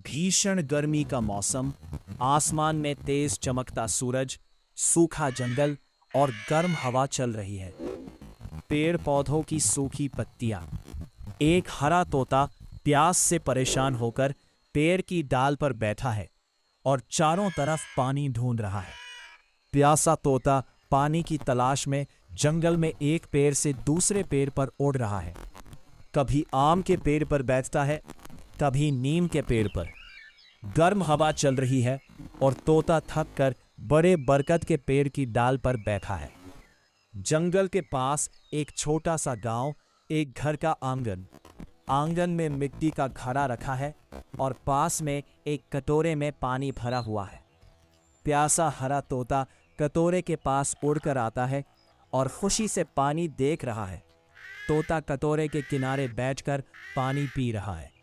भीषण गर्मी का मौसम, आसमान में तेज चमकता सूरज, सूखा जंगल और गर्म हवा चल रही है। पेड़ पौधों की सूखी पत्तियां। एक हरा तोता प्यास से परेशान होकर पेड़ की डाल पर बैठा है और चारों तरफ पानी ढूंढ रहा है। प्यासा तोता पानी की तलाश में जंगल में एक पेड़ से दूसरे पेड़ पर उड़ रहा है। कभी आम के पेड़ पर बैठता है, कभी नीम के पेड़ पर। गर्म हवा चल रही है और तोता थक कर बड़े बरगद के पेड़ की डाल पर बैठा है। जंगल के पास एक छोटा सा गांव, एक घर का आंगन। आंगन में मिट्टी का घड़ा रखा है और पास में एक कटोरे में पानी भरा हुआ है। प्यासा हरा तोता कटोरे के पास उड़कर आता है और खुशी से पानी देख रहा है। तोता कटोरे के किनारे बैठकर पानी पी रहा है।